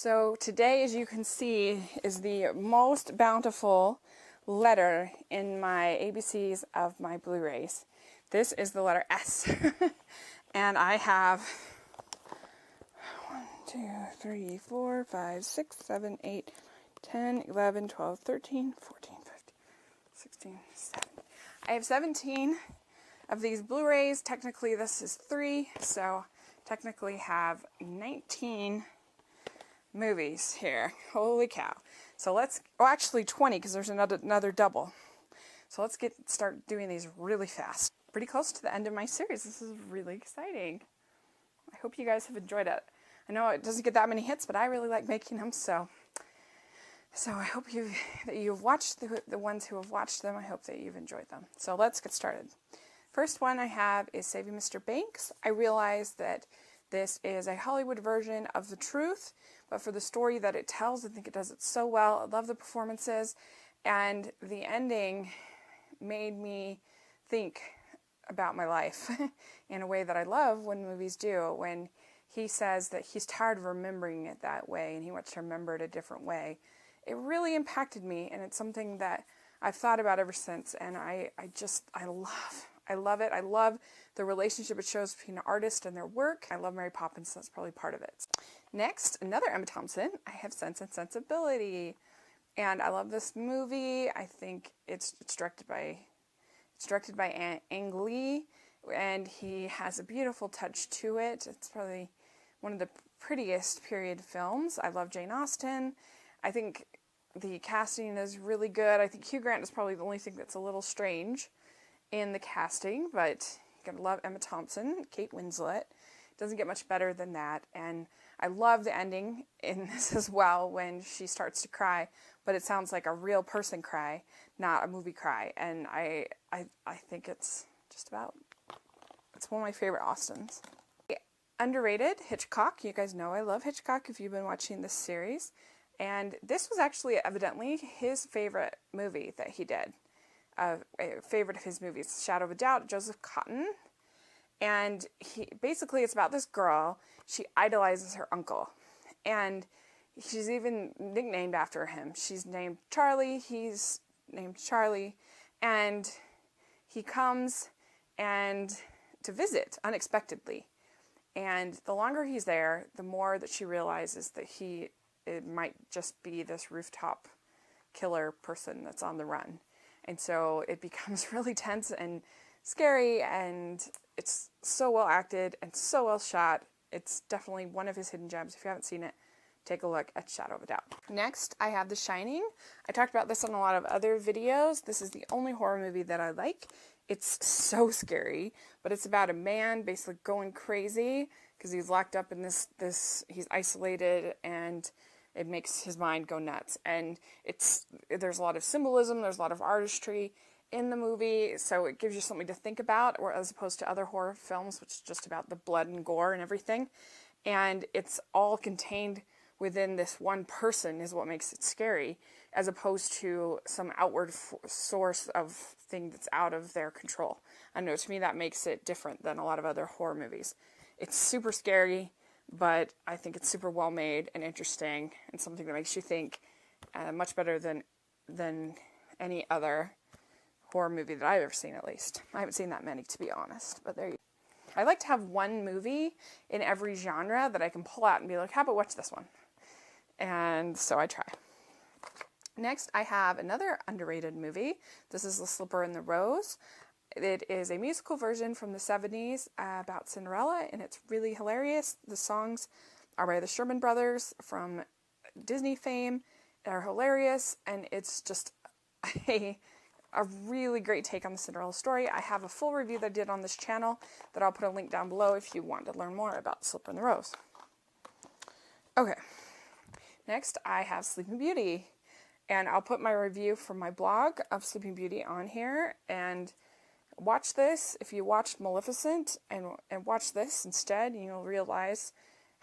So today, as you can see, is the most bountiful letter in my ABCs of my Blu-rays. This is the letter S. And I have 1, 2, 3, 4, 5, 6, 7, 8, 10, 11, 12, 13, 14, 15, 16, 17. I have 17 of these Blu-rays. Technically this is 3, so technically have 19 movies here. Holy cow. So let's, oh actually 20 because there's another double. So let's start doing these really fast. Pretty close to the end of my series. This is really exciting. I hope you guys have enjoyed it. I know it doesn't get that many hits, but I really like making them, so I hope that you've watched the ones who have watched them. I hope that you've enjoyed them. So let's get started. First one I have is Saving Mr. Banks. I realize that this is a Hollywood version of The Truth, but for the story that it tells, I think it does it so well. I love the performances, and the ending made me think about my life in a way that I love when movies do. When he says that he's tired of remembering it that way and he wants to remember it a different way, it really impacted me, and it's something that I've thought about ever since, and I love it. I love the relationship it shows between an artist and their work. I love Mary Poppins, so that's probably part of it. Next, another Emma Thompson. I have Sense and Sensibility, and I love this movie. I think it's directed by Ang Lee, and he has a beautiful touch to it. It's probably one of the prettiest period films. I love Jane Austen. I think the casting is really good. I think Hugh Grant is probably the only thing that's a little strange in the casting, but you gotta love Emma Thompson, Kate Winslet. Doesn't get much better than that, and I love the ending in this as well when she starts to cry, but it sounds like a real person cry, not a movie cry, and I think it's one of my favorite Austens. Underrated, Hitchcock. You guys know I love Hitchcock if you've been watching this series, and this was actually evidently his favorite movie that he did. A favorite of his movies, Shadow of a Doubt, Joseph Cotten. And basically it's about this girl. She idolizes her uncle, and she's even nicknamed after him. She's named Charlie, he's named Charlie, and he comes to visit unexpectedly. And the longer he's there, the more that she realizes that it might just be this rooftop killer person that's on the run. And so it becomes really tense and scary, and it's so well acted and so well shot. It's definitely one of his hidden gems. If you haven't seen it, take a look at Shadow of a Doubt. Next, I have The Shining. I talked about this on a lot of other videos. This is the only horror movie that I like. It's so scary, but it's about a man basically going crazy because he's locked up in this he's isolated, and it makes his mind go nuts. And there's a lot of symbolism, there's a lot of artistry in the movie, so it gives you something to think about, or as opposed to other horror films, which is just about the blood and gore and everything. And it's all contained within this one person is what makes it scary, as opposed to some outward source of thing that's out of their control. I know, to me that makes it different than a lot of other horror movies. It's super scary, but I think it's super well made and interesting, and something that makes you think, much better than any other horror movie that I've ever seen, at least. I haven't seen that many, to be honest, but there you go. I like to have one movie in every genre that I can pull out and be like, how about watch this one? And so I try. Next, I have another underrated movie. This is The Slipper and the Rose. It is a musical version from the 70s about Cinderella, and it's really hilarious. The songs are by the Sherman Brothers from Disney fame. They're hilarious, and it's just a really great take on the Cinderella story. I have a full review that I did on this channel that I'll put a link down below if you want to learn more about The Slipper and the Rose. Okay, next I have Sleeping Beauty, and I'll put my review from my blog of Sleeping Beauty on here, and watch this. If you watched Maleficent and watch this instead, you'll realize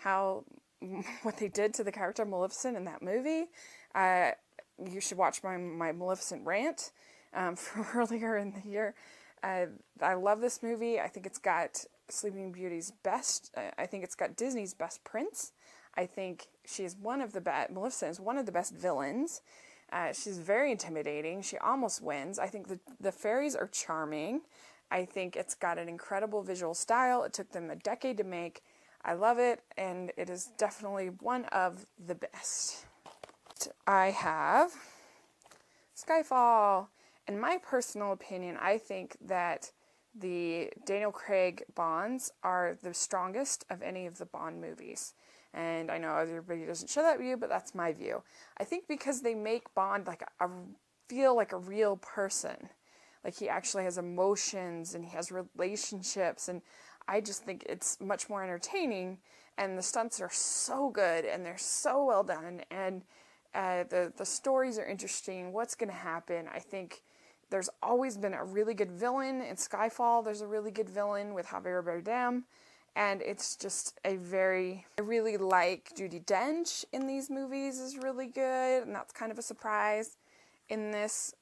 what they did to the character of Maleficent in that movie. You should watch my Maleficent rant from earlier in the year. I love this movie. I think it's got Sleeping Beauty's best. I think it's got Disney's best prince. I think she's one of the best, Maleficent is one of the best villains. She's very intimidating. She almost wins. I think the fairies are charming. I think it's got an incredible visual style. It took them a decade to make. I love it, and it is definitely one of the best. I have Skyfall. In my personal opinion, I think that the Daniel Craig Bonds are the strongest of any of the Bond movies. And I know everybody doesn't share that view, but that's my view. I think because they make Bond feel like a real person. Like he actually has emotions and he has relationships, and I just think it's much more entertaining, and the stunts are so good and they're so well done, and the stories are interesting. What's going to happen? I think there's always been a really good villain. In Skyfall, there's a really good villain with Javier Bardem. And it's just I really like Judi Dench in these movies is really good. And that's kind of a surprise in this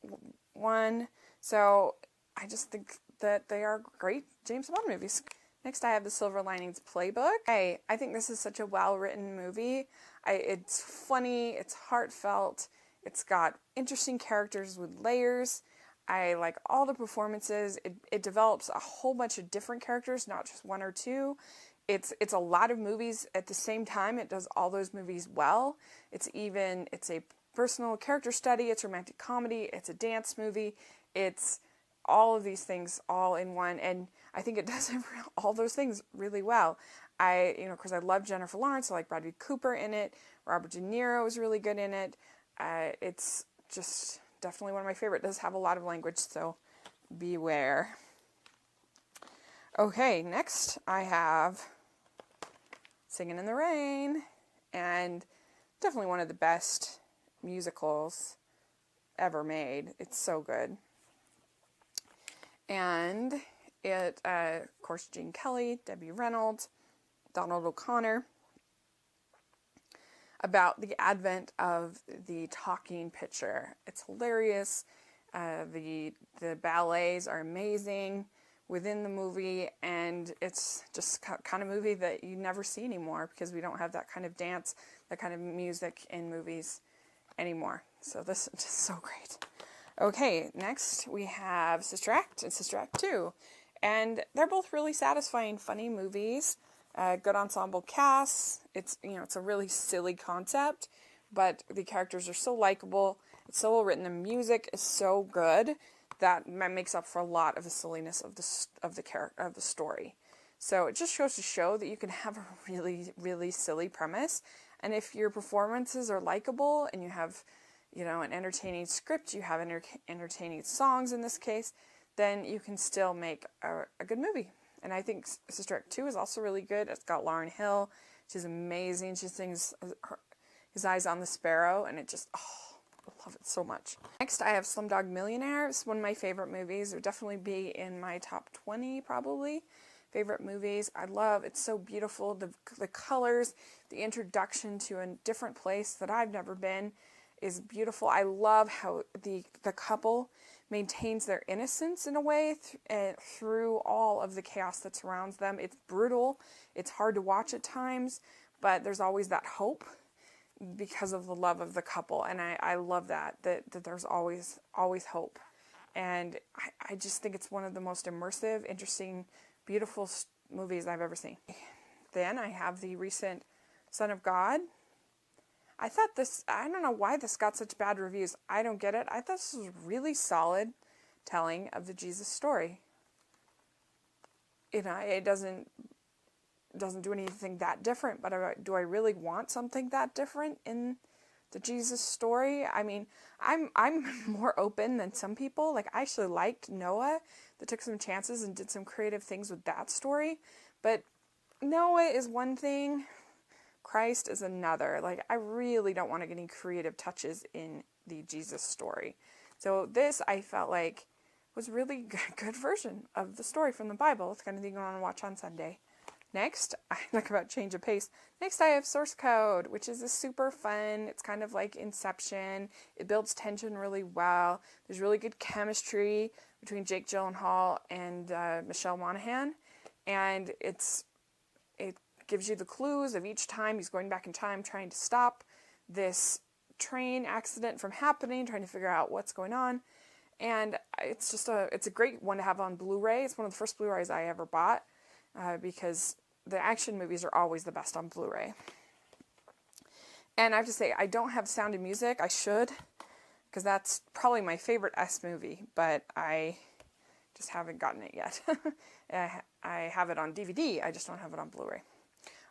one. So I just think that they are great James Bond movies. Next, I have The Silver Linings Playbook. I think this is such a well-written movie. It's funny, it's heartfelt, it's got interesting characters with layers. I like all the performances. It develops a whole bunch of different characters, not just one or two. It's a lot of movies at the same time. It does all those movies well. It's a personal character study. It's romantic comedy. It's a dance movie. It's all of these things all in one. And I think it does all those things really well. Of course, I love Jennifer Lawrence. I like Bradley Cooper in it. Robert De Niro is really good in it. It's just definitely one of my favorite. It does have a lot of language, so beware. Okay, next I have Singing in the Rain, and definitely one of the best musicals ever made. It's so good. And it, of course, Gene Kelly, Debbie Reynolds, Donald O'Connor, about the advent of the talking picture. It's hilarious. The ballets are amazing within the movie, and it's just kind of movie that you never see anymore because we don't have that kind of dance, that kind of music in movies anymore. So this is just so great. Okay, next we have Sister Act and Sister Act 2. And they're both really satisfying, funny movies. Good ensemble casts. It's a really silly concept, but the characters are so likable. It's so well written. The music is so good that makes up for a lot of the silliness of the story. So it just goes to show that you can have a really, really silly premise, and if your performances are likable and you have, an entertaining script, you have entertaining songs in this case, then you can still make a good movie. And I think Sister Act 2 is also really good. It's got Lauryn Hill. She's amazing. She sings His Eyes on the Sparrow, and it just, I love it so much. Next, I have Slumdog Millionaire. It's one of my favorite movies. It would definitely be in my top 20, probably, favorite movies. It's so beautiful. The colors, the introduction to a different place that I've never been is beautiful. I love how the couple maintains their innocence in a way through all of the chaos that surrounds them. It's brutal. It's hard to watch at times, but there's always that hope because of the love of the couple. And I love that there's always hope. And I just think it's one of the most immersive, interesting, beautiful movies I've ever seen. Then I have the recent Son of God. I don't know why this got such bad reviews. I don't get it. I thought this was really solid telling of the Jesus story. It doesn't do anything that different, but do I really want something that different in the Jesus story? I mean, I'm more open than some people. Like, I actually liked Noah, that took some chances and did some creative things with that story. But Noah is one thing, Christ is another. Like, I really don't want to get any creative touches in the Jesus story. So this, I felt like, was a really good version of the story from the Bible. It's the kind of thing you want to watch on Sunday. Next, I talk about change of pace. Next, I have Source Code, which is super fun. It's kind of like Inception. It builds tension really well. There's really good chemistry between Jake Gyllenhaal and Michelle Monaghan. And it gives you the clues of each time he's going back in time trying to stop this train accident from happening, trying to figure out what's going on. And it's just it's a great one to have on Blu-ray. It's one of the first Blu-rays I ever bought because the action movies are always the best on Blu-ray. And I have to say, I don't have Sound of Music. I should, because that's probably my favorite S movie, but I just haven't gotten it yet. I have it on DVD, I just don't have it on Blu-ray.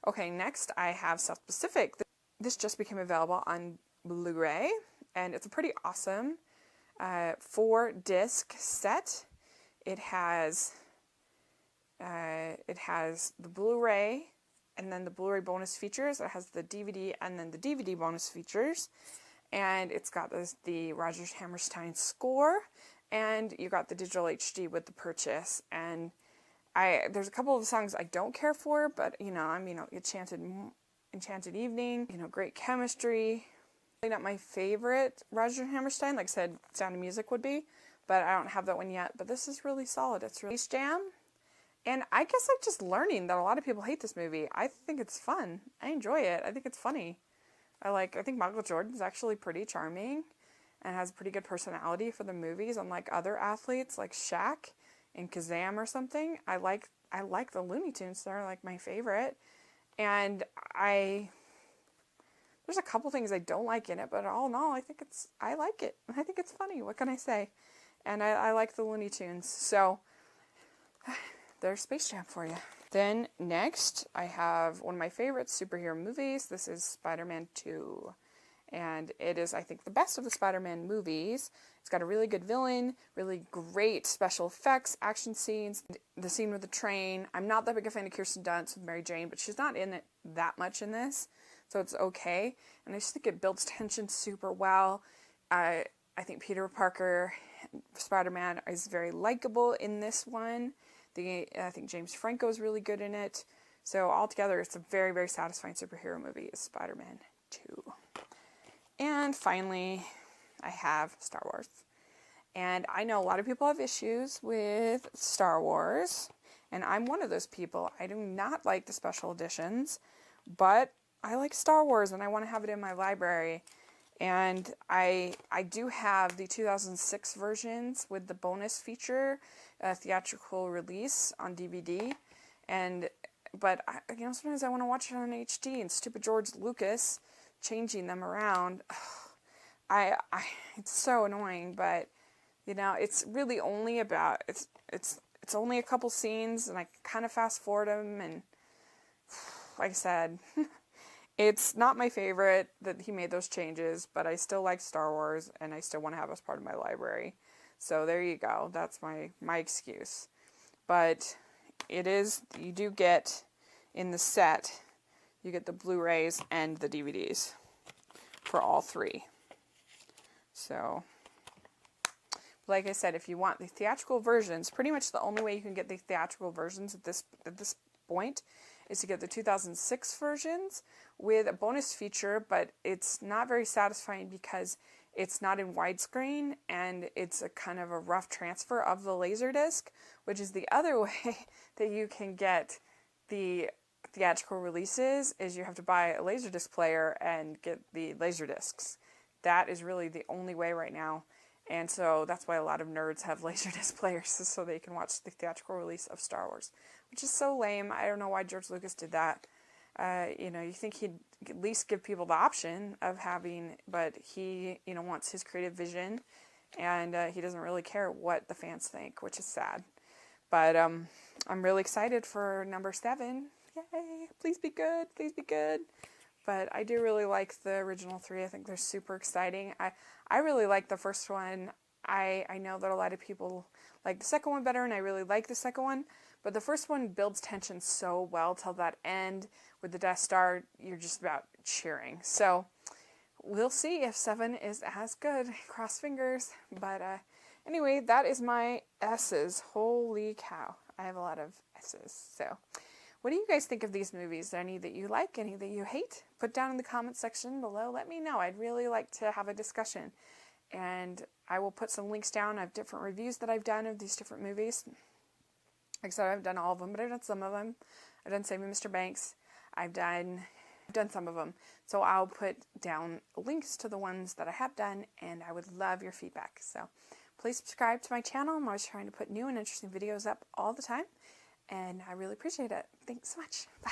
Okay, next I have South Pacific. This just became available on Blu-ray, and it's a pretty awesome 4-disc set. It has the Blu-ray, and then the Blu-ray bonus features. It has the DVD and then the DVD bonus features. And it's got the Roger Hammerstein score, and you got the digital HD with the purchase. And there's a couple of songs I don't care for, but Enchanted Evening, Great Chemistry. Probably not my favorite Roger Hammerstein, like I said, Sound of Music would be, but I don't have that one yet. But this is really solid. It's really Jam. And I guess I'm just learning that a lot of people hate this movie. I think it's fun. I enjoy it. I think it's funny. I think Michael Jordan's actually pretty charming and has a pretty good personality for the movies, unlike other athletes like Shaq and Kazam or something. I like the Looney Tunes. They're like my favorite. And there's a couple things I don't like in it, but all in all, I like it. I think it's funny. What can I say? And I like the Looney Tunes. So there's Space Jam for you. Then next, I have one of my favorite superhero movies. This is Spider-Man 2. And it is, I think, the best of the Spider-Man movies. It's got a really good villain, really great special effects, action scenes, the scene with the train. I'm not that big a fan of Kirsten Dunst with Mary Jane, but she's not in it that much in this, so it's okay. And I just think it builds tension super well. I think Peter Parker, Spider-Man, is very likable in this one. I think James Franco is really good in it. So altogether, it's a very, very satisfying superhero movie, is Spider-Man 2. And finally, I have Star Wars. And I know a lot of people have issues with Star Wars, and I'm one of those people. I do not like the special editions, but I like Star Wars, and I want to have it in my library. And I do have the 2006 versions with the bonus feature, theatrical release on DVD. But sometimes I want to watch it on HD, and stupid George Lucas changing them around. It's so annoying, but it's really only about it's only a couple scenes, and I kind of fast forward them, and like I said, it's not my favorite that he made those changes, but I still like Star Wars, and I still want to have it as part of my library. So there you go. That's my excuse. But you do get in the set, you get the Blu-rays and the DVDs for all three. So, like I said, if you want the theatrical versions, pretty much the only way you can get the theatrical versions at this point is to get the 2006 versions with a bonus feature, but it's not very satisfying because it's not in widescreen, and it's a kind of a rough transfer of the Laserdisc, which is the other way that you can get the theatrical releases, is you have to buy a Laserdisc player and get the Laserdiscs. That is really the only way right now, and so that's why a lot of nerds have Laserdisc players, so they can watch the theatrical release of Star Wars, which is so lame. I don't know why George Lucas did that. You think he'd at least give people the option of having, but he, wants his creative vision, and he doesn't really care what the fans think, which is sad. But I'm really excited for number 7. Yay! Please be good. Please be good. But I do really like the original 3. I think they're super exciting. I really like the first one. I know that a lot of people like the second one better, and I really like the second one. But the first one builds tension so well till that end with the Death Star. You're just about cheering. So we'll see if 7 is as good. Cross fingers. But anyway, that is my S's. Holy cow. I have a lot of S's. So what do you guys think of these movies? Any that you like? Any that you hate? Put down in the comment section below. Let me know. I'd really like to have a discussion. And I will put some links down of different reviews that I've done of these different movies. Like I said, I haven't done all of them, but I've done some of them. I've done Saving Mr. Banks. I've done some of them. So I'll put down links to the ones that I have done, and I would love your feedback. So please subscribe to my channel. I'm always trying to put new and interesting videos up all the time, and I really appreciate it. Thanks so much. Bye.